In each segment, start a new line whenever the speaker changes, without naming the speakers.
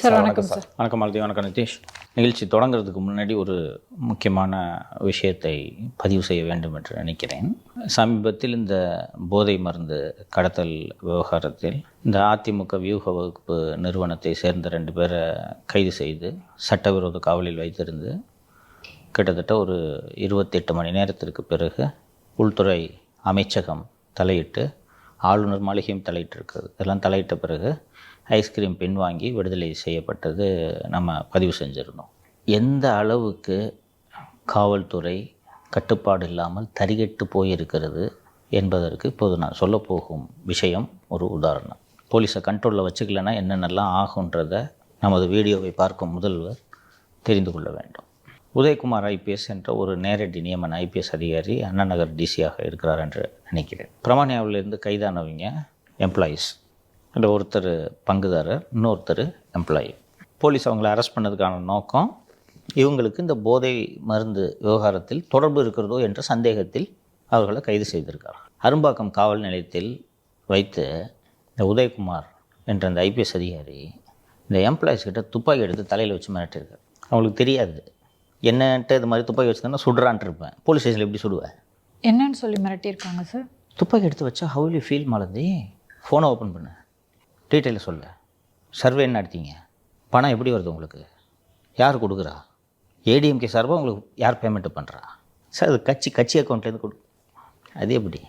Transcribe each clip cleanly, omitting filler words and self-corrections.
Sir வணக்கம் sir.
வணக்கம் மாலதி. வணக்கம் நிதிஷ். நிகழ்ச்சி தொடங்குறதுக்கு முன்னாடி ஒரு முக்கியமான விஷயத்தை பதிவு செய்ய வேண்டும் என்று நினைக்கிறேன். சமீபத்தில் இந்த போதை மருந்து கடத்தல் விவகாரத்தில் இந்த அதிமுக வியூக வகுப்பு நிறுவனத்தை சேர்ந்த 2 பேரை கைது செய்து சட்டவிரோத காவலில் வைத்திருந்து கிட்டத்தட்ட ஒரு 28 மணி நேரத்திற்கு பிறகு உள்துறை அமைச்சகம் தலையிட்டு ஆளுநர் மாளிகையும் தலையிட்டிருக்கிறது. இதெல்லாம் தலையிட்ட பிறகு ஐஸ்கிரீம் பின்வாங்கி விடுதலை செய்யப்பட்டது நம்ம பதிவு செஞ்சுருந்தோம். எந்த அளவுக்கு காவல்துறை கட்டுப்பாடு இல்லாமல் தரிகட்டு போயிருக்கிறது என்பதற்கு இப்போது நான் சொல்ல போகும் விஷயம் ஒரு உதாரணம். போலீஸை கண்ட்ரோலில் வச்சுக்கலன்னா என்னென்னலாம் ஆகுன்றதை நமது வீடியோவை பார்க்கும் முதல்வர் தெரிந்து கொள்ள வேண்டும். உதயகுமார் ஐபிஎஸ் என்ற ஒரு நேரடி நியமன ஐபிஎஸ் அதிகாரி அண்ணா நகர் டிசியாக இருக்கிறார் என்று நினைக்கிறேன். பிரமாணியாவிலிருந்து கைதானவங்க எம்ப்ளாயீஸ். அதில் ஒருத்தர் பங்குதாரர், இன்னொருத்தர் எம்ப்ளாயி. போலீஸ் அவங்களை அரெஸ்ட் பண்ணதுக்கான நோக்கம் இவங்களுக்கு இந்த போதை மருந்து விவகாரத்தில் தொடர்பு இருக்கிறதோ என்ற சந்தேகத்தில் அவர்களை கைது செய்திருக்கார். அரும்பாக்கம் காவல் நிலையத்தில் வைத்து இந்த உதயகுமார் என்ற அந்த ஐபிஎஸ் அதிகாரி இந்த எம்ப்ளாயீஸ் கிட்ட துப்பாக்கி எடுத்து தலையில் வச்சு மிரட்டிருக்கார். அவங்களுக்கு தெரியாது என்னன்ட்டு இது மாதிரி துப்பாக்கி வச்சுருந்தா சுடுறான்ட்டு இருப்பேன். போலீஸ் ஸ்டேஷனில் எப்படி சுடுவேன்?
என்னன்னு சொல்லி மிரட்டியிருக்காங்க சார்?
துப்பாக்கி எடுத்து வச்சா ஹவு யூ ஃபீல் மாலதி? ஃபோனை ஓப்பன் பண்ணு, டீட்டெயிலில் சொல்ல. சர்வே என்ன நடத்தீங்க? பணம் எப்படி வருது உங்களுக்கு? யார் கொடுக்குறா? ஏடிஎம்கே சார்பாக உங்களுக்கு யார் பேமெண்ட்டு பண்ணுறா? சார் அது கட்சி அக்கௌண்ட்லேருந்து கொடு. அது எப்படி?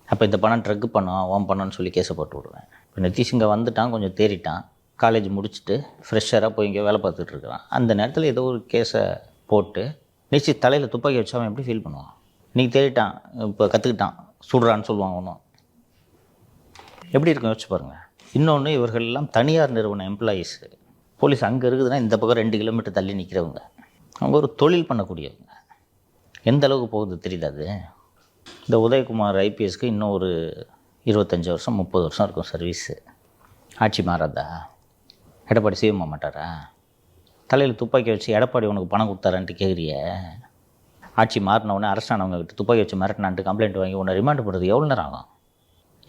அப்போ இந்த பணம் ட்ரக்கு பணம் ஓம் பணம்னு சொல்லி கேஸை போட்டு விடுவேன். இப்போ நிதிஷ் இங்கே வந்துட்டான், கொஞ்சம் தேறிட்டான், காலேஜ் முடிச்சுட்டு ஃப்ரெஷ்ஷராக போய் இங்கே வேலை பார்த்துட்டு இருக்கிறான். அந்த நேரத்தில் ஏதோ ஒரு கேஸை போட்டு நிச்சயம் தலையில் துப்பாக்கி வச்சு அவன் எப்படி ஃபீல் பண்ணுவான்? இன்றைக்கி தேறிட்டான், இப்போ கற்றுக்கிட்டான், சுடுறான்னு சொல்லுவாங்க. ஒன்றும் எப்படி இருக்கும் யோசிச்சு பாருங்கள். இன்னொன்று, இவர்களெல்லாம் தனியார் நிறுவன எம்ப்ளாயீஸு. போலீஸ் அங்கே இருக்குதுன்னா இந்த பக்கம் 2 கிலோமீட்டர் தள்ளி நிற்கிறவங்க. அவங்க ஒரு தொழில் பண்ணக்கூடியவங்க. எந்த அளவுக்கு போகுது தெரியுது. அது இந்த உதயகுமார் ஐபிஎஸ்க்கு இன்னும் ஒரு 25 வருஷம் 30 வருஷம் இருக்கும் சர்வீஸு. ஆட்சி மாறாதா? எடப்பாடி செய்ய மாட்டாரா? தலையில் துப்பாக்கி வச்சு எடப்பாடி உனக்கு பணம் கொடுத்தாரான்ட்டு கேட்குறிய. ஆட்சி மாறினவுடனே அரெஸ்ட் ஆனவங்க கிட்ட துப்பாக்கி வச்சு மிரட்டினான்ட்டு கம்ப்ளைண்ட் வாங்கி உன்னை ரிமாண்ட் பண்ணுறது எவ்வளோ நேரம் ஆகும்?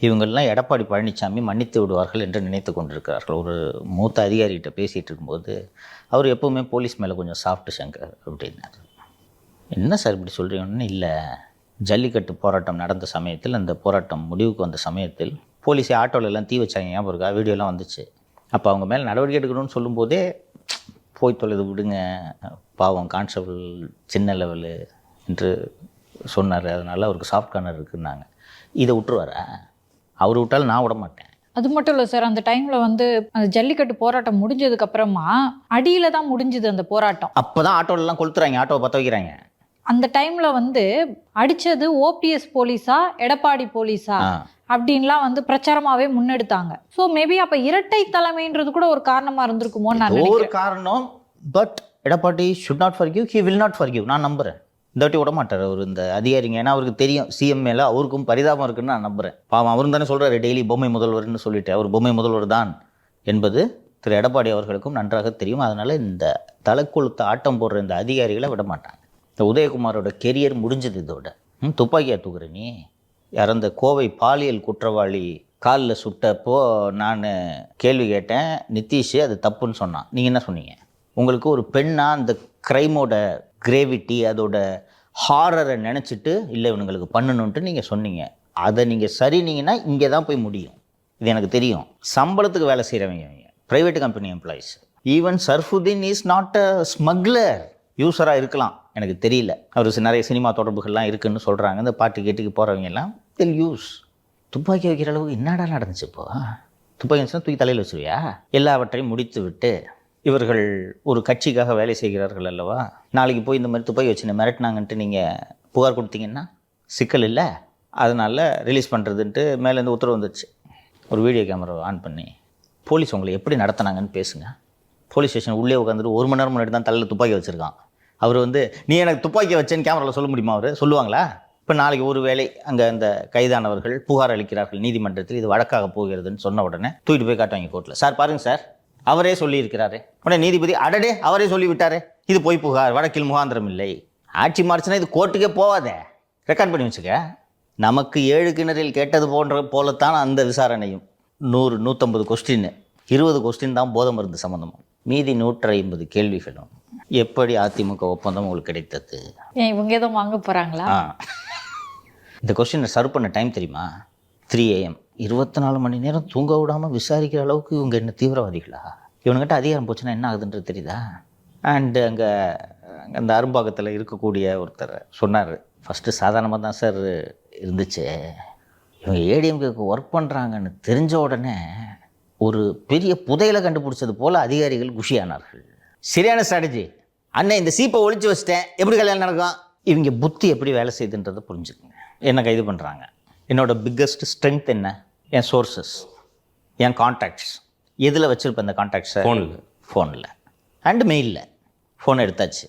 இவங்கெல்லாம் எடப்பாடி பழனிசாமி மன்னித்து விடுவார்கள் என்று நினைத்து கொண்டிருக்கிறார்கள். ஒரு மூத்த அதிகாரிகிட்ட பேசிகிட்டு இருக்கும்போது அவர் எப்போவுமே போலீஸ் மேலே கொஞ்சம் சாஃப்ட் சங்கர் அப்படின்னாரு. என்ன சார் இப்படி சொல்கிறீங்கன்னு? இல்லை, ஜல்லிக்கட்டு போராட்டம் நடந்த சமயத்தில், அந்த போராட்டம் முடிவுக்கு வந்த சமயத்தில் போலீஸை ஆட்டோலெல்லாம் தீ வச்சாங்க, ஞாபகம் இருக்கா? வீடியோலாம் வந்துச்சு. அப்போ அவங்க மேலே நடவடிக்கை எடுக்கணும்னு சொல்லும்போதே போய் தொலைது விடுங்க, பாவம் கான்ஸ்டபிள் சின்ன லெவலு என்று சொன்னார். அதனால் அவருக்கு சாஃப்ட் கார்னர் இருக்குன்னாங்க. இதை விட்டுருவாரா? அவர் விட்டாலும் நான் விட மாட்டேன்.
அது மட்டும் இல்லை சார், அந்த டைமில் வந்து அந்த ஜல்லிக்கட்டு போராட்டம் முடிஞ்சதுக்கு அப்புறமா அடியில் தான் முடிஞ்சுது அந்த போராட்டம்.
அப்போ தான் ஆட்டோலெலாம் கொளுத்துறாங்க, ஆட்டோவை பற்ற வைக்கிறாங்க.
அந்த டைமில் வந்து அடித்தது ஓபிஎஸ் போலீஸா எடப்பாடி போலீஸா அப்படின்லாம் வந்து பிரச்சாரமாகவே முன்னெடுத்தாங்க. ஸோ மேபி அப்போ இரட்டை தலைமைன்றது கூட ஒரு காரணமாக இருந்திருக்குமோ நான் நினைக்கிறேன்.
ஒரு காரணம். But Edappadi should not forgive, he will not forgive. நான் நம்புகிறேன். இந்த வாட்டி விட மாட்டார் அவர் இந்த அதிகாரிங்க. ஏன்னா அவருக்கு தெரியும் சிஎம் மேலே அவருக்கும் பரிதாபம் இருக்குன்னு நான் நம்புகிறேன். பாவம் அவரும் தானே சொல்கிறாரு டெய்லி பொம்மை முதல்வர்னு சொல்லிட்டு. அவர் பொம்மை முதல்வர் தான் என்பது திரு எடப்பாடி அவர்களுக்கும் நன்றாக தெரியும். அதனால் இந்த தலைக்கொழுத்த ஆட்டம் போடுற இந்த அதிகாரிகளை விட மாட்டாங்க. இந்த உதயகுமாரோட கெரியர் முடிஞ்சது இதோட. துப்பாக்கியா தூக்குற நீ? இறந்த கோவை பாலியல் குற்றவாளி காலில் சுட்டப்போ நான் கேள்வி கேட்டேன், நிதிஷ் அது தப்புன்னு சொன்னான். நீங்கள் என்ன சொன்னீங்க? உங்களுக்கு ஒரு பெண்ணாக அந்த க்ரைமோட கிரேவிட்டி அதோட ஹாரரை நினச்சிட்டு இல்லை இவனுங்களுக்கு பண்ணணுன்ட்டு நீங்கள் சொன்னீங்க. அதை நீங்கள் சரினீங்கன்னா இங்கே தான் போய் முடியும். இது எனக்கு தெரியும். சம்பளத்துக்கு வேலை செய்கிறவங்க private company employees. Even Sarfudeen is not a smuggler. யூஸராக இருக்கலாம், எனக்கு தெரியல. அவர் நிறைய சினிமா தொடர்புகள்லாம் இருக்குதுன்னு சொல்கிறாங்க. இந்த பாட்டு கேட்டுக்கு போகிறவங்க எல்லாம் தில் யூஸ். துப்பாக்கி வைக்கிற அளவுக்கு என்னடா நடந்துச்சு? இப்போ துப்பாக்கி வச்சுன்னா தூக்கி தலையில் வச்சுருவியா? எல்லாவற்றையும் முடித்து விட்டு இவர்கள் ஒரு கட்சிக்காக வேலை செய்கிறார்கள் அல்லவா? நாளைக்கு போய் இந்த மாதிரி துப்பாக்கி வச்சு மிரட்டினாங்கன்ட்டு நீங்கள் புகார் கொடுத்தீங்கன்னா சிக்கல் இல்லை. அதனால் ரிலீஸ் பண்ணுறதுன்ட்டு மேலேருந்து உத்தரவு வந்துடுச்சு. ஒரு வீடியோ கேமரா ஆன் பண்ணி போலீஸ் உங்களை எப்படி நடத்தினாங்கன்னு பேசுங்க. போலீஸ் ஸ்டேஷன் உள்ளே உட்காந்துட்டு 1 மணி நேரம் முன்னாடி தான் தலையில் துப்பாக்கி வச்சுருக்கான். அவர் வந்து நீ எனக்கு துப்பாக்கி வச்சேன்னு கேமராவில் சொல்ல முடியுமா? அவர் சொல்லுவாங்களா? இப்போ நாளைக்கு ஒரு வேளை அங்கே அந்த கைதானவர்கள் புகார் அளிக்கிறார்கள் நீதிமன்றத்தில், இது வழக்காக போகிறதுன்னு சொன்ன உடனே தூக்கிட்டு போய் காட்டுவாங்க கோர்ட்டில். சார் பாருங்கள் சார், அவரே சொல்லியிருக்கிறாரு. உடனே நீதிபதி அடடே அவரே சொல்லிவிட்டாரு, இது போய் புகார், வழக்கில் முகாந்திரம் இல்லை. ஆட்சி மாறிச்சுன்னா இது கோர்ட்டுக்கே போவாதே, ரெக்கார்ட் பண்ணி வச்சுக்க. நமக்கு 7 கிணறில் கேட்டது போலத்தான் அந்த விசாரணையும். 100 150 கொஸ்டின், 20 கொஸ்டின் தான் போதை மருந்து சம்மந்தமாக. மீதி 150 கேள்விகளும் எப்படி அதிமுக ஒப்பந்தம் உங்களுக்கு கிடைத்தது?
ஏன் இவங்க ஏதோ வாங்க போகிறாங்களா?
இந்த கொஸ்டினை சர்வ் பண்ண டைம் தெரியுமா? 3 AM. 24 மணி நேரம் தூங்க விடாமல் விசாரிக்கிற அளவுக்கு இவங்க என்ன தீவிரவாதிகளா? இவனுங்கிட்ட அதிகாரம் போச்சுன்னா என்ன ஆகுதுன்றது தெரியுதா? அண்டு அங்கே அந்த அரும்பாக்கத்தில் இருக்கக்கூடிய ஒருத்தர் சொன்னார், ஃபஸ்ட்டு சாதாரணமாக தான் சார் இருந்துச்சு, இவங்க ஏடிஎம்கேக்கு ஒர்க் பண்ணுறாங்கன்னு தெரிஞ்ச உடனே ஒரு பெரிய புதையலை கண்டுபிடிச்சது போல் அதிகாரிகள் குஷியானார்கள். சரியான ஸ்ட்ராட்டஜி. அண்ணன் இந்த சீப்பை ஒழிச்சு வச்சிட்டேன், எப்படி கல்யாணம் நடக்கும்? இவங்க புத்தி எப்படி வேலை செய்யுதுன்றதை புரிஞ்சுக்குங்க. என்ன கைது பண்ணுறாங்க. என்னோடய பிக்கஸ்ட் ஸ்ட்ரென்த் என்ன? என் சோர்ஸஸ், என் கான்டாக்ட்ஸ். எதில் வச்சுருப்பேன் இந்த கான்டாக்ட்ஸை? ஃபோனில் அண்டு மெயிலில். ஃபோனை எடுத்தாச்சு,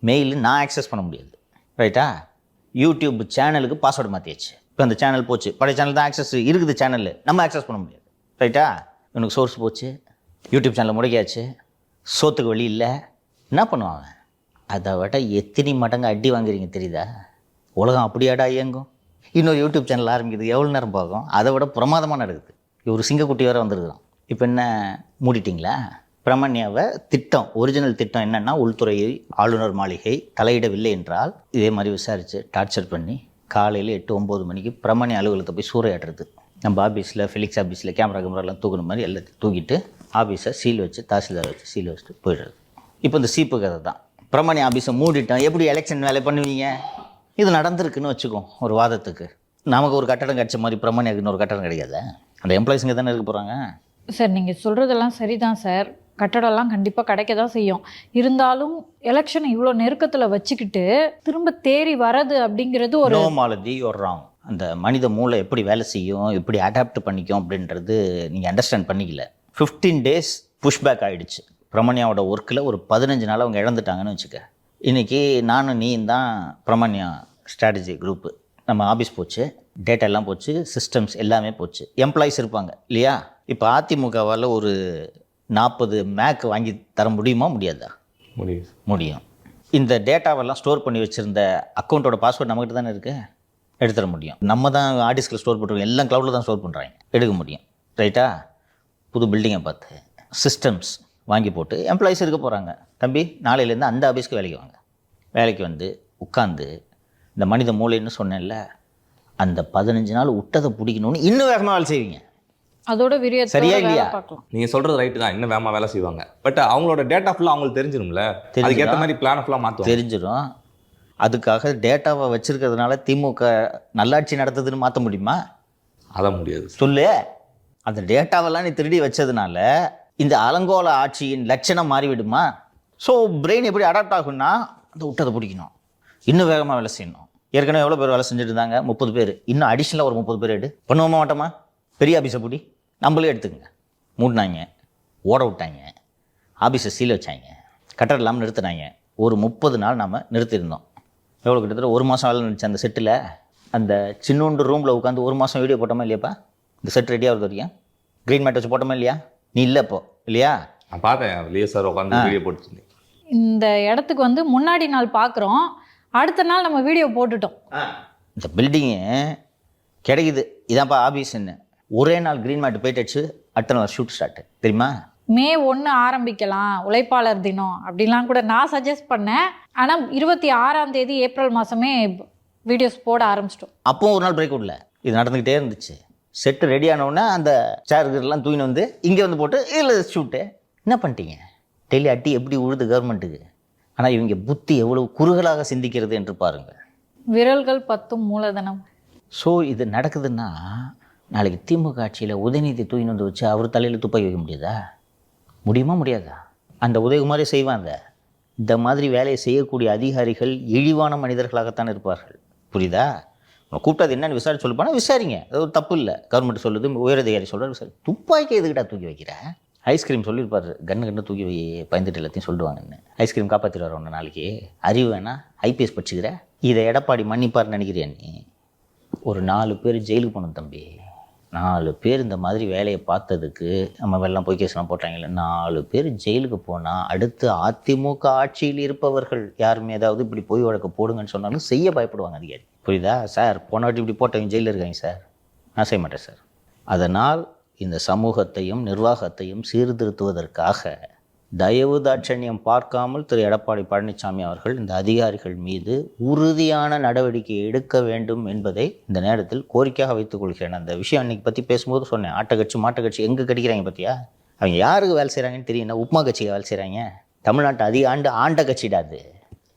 மெயில் நான் ஆக்சஸ் பண்ண முடியாது, ரைட்டா? யூடியூப் சேனலுக்கு பாஸ்வேர்டு மாற்றியாச்சு. இப்போ அந்த சேனல் போச்சு, பழைய சேனல் தான் ஆக்சஸ் இருக்குது, சேனலில் நம்ம ஆக்சஸ் பண்ண முடியாது, ரைட்டா? எனக்கு சோர்ஸ் போச்சு, யூடியூப் சேனலை முடக்கியாச்சு, சோத்துக்கு வழி இல்லை. என்ன பண்ணுவாங்க? அதை விட எத்தனை மடங்கு அடி வாங்குறீங்க தெரியுதா? உலகம் அப்படியாடா இயங்கும்? இன்னொரு யூடியூப் சேனல் ஆரம்பிக்குது, எவ்வளோ நேரம் பார்க்கும்? அதை விட பிரமாதமாக நடக்குது. ஒரு சிங்கக்குட்டி வேறு வந்துருக்குறோம். இப்போ என்ன மூடிட்டிங்களா? பிரமண்யாவை திட்டம், ஒரிஜினல் திட்டம் என்னென்னா, உள்துறை ஆளுநர் மாளிகை தலையிடவில்லை என்றால் இதே மாதிரி விசாரித்து டார்ச்சர் பண்ணி காலையில் 8-9 மணிக்கு பிரமண்யா அலுவலகத்தை போய் சூறையாடுறது. நம்ம ஆஃபீஸில், ஃபெலிக்ஸ் ஆஃபீஸில் கேமராலாம் தூக்குன மாதிரி எல்லாத்தையும் தூக்கிட்டு ஆஃபீஸை சீல் வச்சு, தாசில்தார் வச்சு சீல் வச்சுட்டு போயிடுறது. இப்போ இந்த சீப்பு கதை தான். பிரமணி ஆஃபீஸை மூடிட்டோம், எப்படி எலெக்ஷன் வேலை பண்ணுவீங்க? இது நடந்திருக்குன்னு வச்சுக்கோ ஒரு வாதத்துக்கு. நமக்கு ஒரு கட்டடம் கிடச்ச மாதிரி பிரமணியாக்கு இன்னொரு கட்டடம் கிடைக்காது. அந்த எம்ப்ளாயிஸுங்க தானே இருக்க போகிறாங்க.
சார் நீங்கள் சொல்கிறதெல்லாம் சரிதான் சார், கட்டடம்லாம் கண்டிப்பாக கிடைக்க தான் செய்யும். இருந்தாலும் எலெக்ஷனை இவ்வளோ நெருக்கத்தில் வச்சுக்கிட்டு திரும்ப தேறி வர்றது அப்படிங்கிறது ஒரு
நோமாலஜி யோர் ராங். அந்த மனித மூளை எப்படி வேலை செய்யும், எப்படி அடாப்ட் பண்ணிக்கும் அப்படின்றது நீங்கள் அண்டர்ஸ்டாண்ட் பண்ணிக்கல. 15 days புஷ்பேக் ஆகிடுச்சு. பிரமண்யாவோட ஒர்க்கில் ஒரு 15 நாள் அவங்க இழந்துட்டாங்கன்னு வச்சுக்க. இன்றைக்கி நானும் நீயும் தான் பிரமண்யா ஸ்ட்ராட்டஜி குரூப்பு. நம்ம ஆஃபீஸ் போச்சு, டேட்டா எல்லாம் போச்சு, சிஸ்டம்ஸ் எல்லாமே போச்சு, எம்ப்ளாயிஸ் இருப்பாங்க இல்லையா? இப்போ அதிமுகவால் ஒரு 40 மேக் வாங்கி தர முடியுமா? முடியாதா? முடியும். இந்த டேட்டாவெல்லாம் ஸ்டோர் பண்ணி வச்சுருந்த அக்கௌண்ட்டோட பாஸ்வேர்டு நம்மகிட்ட தானே இருக்குது, எடுத்துட முடியும். நம்ம தான் ஆர்டிஸ்கில் ஸ்டோர் பண்ணுறோம், எல்லாம் க்ளவுடில் தான் ஸ்டோர் பண்ணுறாங்க, எடுக்க முடியும், ரைட்டா? புது பில்டிங்கை பார்த்து சிஸ்டம்ஸ் வாங்கி போட்டு எம்ப்ளாயிஸ் இருக்க போகிறாங்க. தம்பி நாளையிலேருந்து அந்த ஆஃபீஸ்க்கு வேலைக்கு வாங்க. வேலைக்கு வந்து உட்காந்து இந்த மனித மூளைன்னு சொன்னேன்ல, அந்த 15 நாள் விட்டதை பிடிக்கணும்னு இன்னும் வேகமாக வேலை செய்வீங்க.
அதோட சரியா இல்லையா?
நீங்கள் சொல்கிறது ரைட்டு தான், இன்னும் வேகமாக வேலை செய்வாங்க. பட் அவங்களோட டேட்டா ஃபுல்லாக அவங்களுக்கு தெரிஞ்சிடும்ல, அதுக்கேற்ற மாதிரி பிளான் ஃபுல்லாக மாற்றுவோம்.
தெரிஞ்சிடும். அதுக்காக டேட்டாவை வச்சுருக்கிறதுனால திமுக நல்லாட்சி நடத்துதுன்னு மாற்ற முடியுமா?
அதான் முடியாது.
சொல்லு. அந்த டேட்டாவெல்லாம் நீ திருடி வச்சதுனால இந்த அலங்கோல ஆட்சியின் லட்சணம் மாறிவிடுமா? ஸோ பிரெயின் எப்படி அடாப்ட் ஆகும்னா, அந்த விட்டதை பிடிக்கணும், இன்னும் வேகமாக வேலை செய்யணும். ஏற்கனவே எவ்வளோ பேர் வேலை செஞ்சுட்டு இருந்தாங்க? 30 பேர். இன்னும் அடிஷ்னலாக ஒரு 30 பேர் எடு. பண்ணுவோமா மாட்டோமா? பெரிய ஆஃபீஸை பிடி. நம்மளே எடுத்துக்கங்க. மூடினாங்க, ஓட விட்டாங்க, ஆஃபீஸை சீல் வச்சாங்க, கட்டடம் இல்லாமல் நிறுத்தினாங்க. ஒரு 30 நாள் நாம் நிறுத்தியிருந்தோம். எவ்வளோ கிட்டத்தட்ட 1 மாதம் வேலை நினச்சி அந்த செட்டில். அந்த சின்னோண்டு ரூமில் உட்காந்து 1 மாதம் வீடியோ போட்டோமா இல்லையாப்பா? இந்த செட் ரெடியாக வருது வரைக்கும் க்ரீன் மேட் வச்சு போட்டோமா இல்லையா? நீ இல்லை இப்போ இல்லையா?
நான் பார்த்தேன், லியோ சார் உட்காந்து வீடியோ போட்டு.
இந்த இடத்துக்கு வந்து முன்னாடி நாள் பார்க்குறோம், அடுத்த நாள் நம்ம வீடியோ போட்டுட்டோம்.
இந்த பில்டிங்கு கிடைக்குது, இதான்ப்பா ஆஃபீஸ்ன்னு. ஒரே நாள் க்ரீன் மேட் பெயிண்ட் அடிச்சு அடுத்த நாள் ஷூட் ஸ்டார்ட். தெரியுமா?
May 1 ஆரம்பிக்கலாம், உழைப்பாளர் தினம் அப்படிலாம் கூட நான் சஜஸ்ட் பண்ணேன். ஆனால் 26ஆம் தேதி ஏப்ரல் மாதமே வீடியோஸ் போட ஆரம்பிச்சிட்டோம்.
அப்போ ஒரு நாள் பிரேக் விடல, இது நடந்துக்கிட்டே இருந்துச்சு. செட்டு ரெடி ஆனவுடனே அந்த சேர்லாம் தூக்கின்னு வந்து இங்கே வந்து போட்டு இதில் ஷூட்டு. என்ன பண்ணிட்டீங்க? டெய்லி அட்டி எப்படி உழுது கவர்மெண்ட்டுக்கு. ஆனால் இவங்க புத்தி எவ்வளவு குறுகலாக சிந்திக்கிறது என்று பாருங்கள்.
விரல்கள் 10 மூலதனம்.
ஸோ இது நடக்குதுன்னா நாளைக்கு திமுக ஆட்சியில் உதயநிதி தூக்கின்னு வந்து வச்சு அவர் தலையில் துப்பாக்கி வைக்க முடியாதா? முடியுமா? முடியாதா? அந்த உதயகுமாரே செய்வாங்க. இந்த மாதிரி வேலையை செய்யக்கூடிய அதிகாரிகள் இழிவான மனிதர்களாகத்தான் இருப்பார்கள். புரியுதா? கூப்பிட்டாது என்னென்னு விசாரிச்சு சொல்லுப்பானா விசாரிங்க, அது ஒரு தப்பு இல்லை. கவர்மெண்ட் சொல்லுது, உயரதிகாரி சொல்கிறார், விசாரி. துப்பாக்கி எதுக்கிட்டா தூக்கி வைக்கிற? ஐஸ்கிரீம் சொல்லியிருப்பார், கண்ணு தூக்கி வை, பயந்துட்டு எல்லாத்தையும் சொல்லுவாங்கன்னு. ஐஸ்கிரீம் காப்பாற்றிடுவார் ஒன்று நாளைக்கு. அறிவு வேணா? ஐபிஎஸ் படிச்சுக்கிற? இதை எடப்பாடி மன்னிப்பார்னு நினைக்கிறியா நீ? ஒரு 4 பேர் ஜெயிலுக்கு போகணும் தம்பி. 4 பேர் இந்த மாதிரி வேலையை பார்த்ததுக்கு நம்ம வெள்ளம் போய் கேஸ்லாம் போட்டாங்கல்ல, 4 பேர் ஜெயிலுக்கு போனால் அடுத்து அதிமுக ஆட்சியில் இருப்பவர்கள் யாருமே ஏதாவது இப்படி போய் வழக்க போடுங்கன்னு சொன்னாலும் செய்ய பயப்படுவாங்க அதிகாரி. புரியுதா? சார் போன வாட்டி இப்படி போட்டவங்க ஜெயிலில் இருக்காங்க சார், நான் செய்ய மாட்டேன் சார். அதனால் இந்த சமூகத்தையும் நிர்வாகத்தையும் சீர்திருத்துவதற்காக தயவு தாட்சண்யம் பார்க்காமல் திரு எடப்பாடி பழனிசாமி அவர்கள் இந்த அதிகாரிகள் மீது உறுதியான நடவடிக்கை எடுக்க வேண்டும் என்பதை இந்த நேரத்தில் கோரிக்கையாக வைத்துக் கொள்கிறேன். அந்த விஷயம் அன்னைக்கு பற்றி பேசும்போது சொன்னேன், ஆட்டக்கட்சி மாட்டக்கட்சி எங்கே கடிக்கிறாங்க பார்த்தியா, அவங்க யாருக்கு வேலை செய்கிறாங்கன்னு தெரியும். உப்புமா கட்சிக்கு வேலை செய்கிறாங்க. தமிழ்நாட்டு ஆண்ட கட்சிடாது.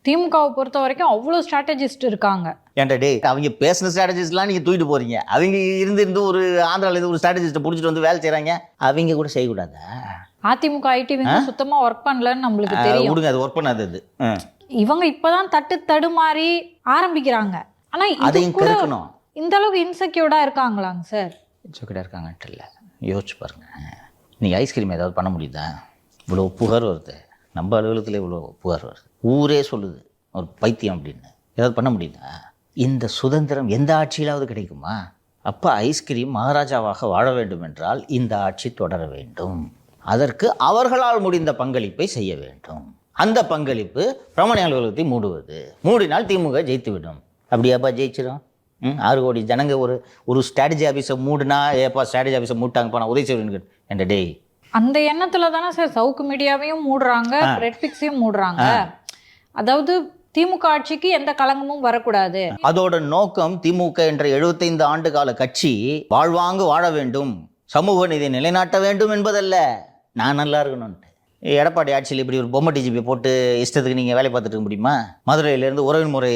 திமுகவை பொறுத்த வரைக்கும் அவ்வளோ ஸ்ட்ராட்டஜிஸ்ட் இருக்காங்க.
ஏன்டா டே, அவங்க பேசின ஸ்ட்ராட்டஜிஸ்ட்லாம் நீங்கள் தூக்கிட்டு போகிறீங்க. அவங்க இருந்து ஒரு ஆந்திராவிலேருந்து ஒரு ஸ்ட்ராட்டஜிஸ்ட்டை பிடிச்சிட்டு வந்து வேலை செய்கிறாங்க, அவங்க கூட செய்யக்கூடாதா?
அதிமுக ஐடி வந்து சுத்தமா ஒர்க் பண்ணலன்னு நம்மளுக்கு தெரியும்.
விடுங்க, அது ஒர்க் பண்ணாது. அது
இவங்க இப்பதான் தடுமாறி ஆரம்பிக்கிறாங்க. ஆனா
அதையும் கருக்கணும்.
இந்த அளவுக்கு இன்செக்யூர்டா இருக்காங்களாங்க சார்?
இன்செக்யூர்டா இருக்காங்கன்ட்டு இல்லை, யோசிச்சு பாருங்க. நீங்கள் ஐஸ்கிரீம் ஏதாவது பண்ண முடியுதா? இவ்வளோ புகார் வருது, நம்ம அலுவலகத்தில் இவ்வளோ புகார் வருது, ஊரே சொல்லுது ஒரு பைத்தியம் அப்படின்னு. ஏதாவது பண்ண முடியுதா? இந்த சுதந்திரம் எந்த ஆட்சியிலாவது கிடைக்குமா? அப்போ ஐஸ்கிரீம் மகாராஜாவாக வாழ வேண்டும் என்றால் இந்த ஆட்சி தொடர வேண்டும். அதற்கு அவர்களால் முடிந்த பங்களிப்பை செய்ய வேண்டும். அந்த பங்களிப்பு பிரமணி அலுவலகத்தை மூடினால் திமுக ஜெயித்துவிடும். அப்படியாப்பா ஜெயிச்சிடும்? 6 கோடி ஜனங்க ஒரு ஸ்ட்ராட்டஜி ஆஃபீஸை மூடுனா, ஏப்பா ஸ்ட்ராட்டஜி ஆஃபீஸை மூட்டாங்கப்பா நான் உதவி செய்வேன் என்ற டே.
அந்த எண்ணத்துல தானே சார் சவுக்கு மீடியாவையும் மூடுறாங்க, ரெட்பிக்ஸையும் மூடுறாங்க. அதாவது திமுக ஆட்சிக்கு எந்த களங்கமும் வரக்கூடாது.
அதோட நோக்கம் திமுக என்ற 75 ஆண்டு கால கட்சி வாழ்வாங்கு வாழ வேண்டும், சமூக நீதி நிலைநாட்ட வேண்டும் என்பதல்ல, நான் நல்லா இருக்கணும்ன்ட்டு. எடப்பாடி ஆட்சியில் இப்படி ஒரு பொம்மை டிஜிபி போட்டு இஷ்டத்துக்கு நீங்கள் வேலை பார்த்துட்டு இருக்க முடியுமா? மதுரையிலேருந்து உறவின் முறை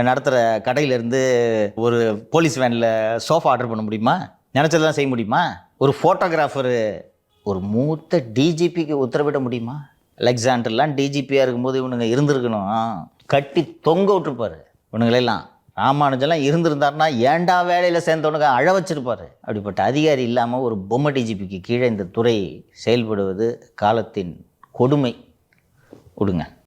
நடத்துகிற கடையிலேருந்து ஒரு போலீஸ் வேனில் சோஃபா ஆர்டர் பண்ண முடியுமா? நினச்சதெல்லாம் செய்ய முடியுமா? ஒரு ஃபோட்டோகிராஃபரு ஒரு மூத்த டிஜிபிக்கு உத்தரவிட முடியுமா? அலெக்சாண்டர்லாம் டிஜிபியாக இருக்கும்போது இவனுங்க இருந்திருக்கணும், கட்டி தொங்க விட்டுருப்பாரு இவனுங்களெல்லாம். ராமானுஜெல்லாம் இருந்திருந்தாருன்னா ஏண்டா வேலையில் சேர்ந்தவனுக்கு அழ வச்சிருப்பாரு. அப்படிப்பட்ட அதிகாரி இல்லாமல் ஒரு பொம்மை டிஜிபிக்கு கீழே இந்த துறை செயல்படுவது காலத்தின் கொடுமை. விடுங்க.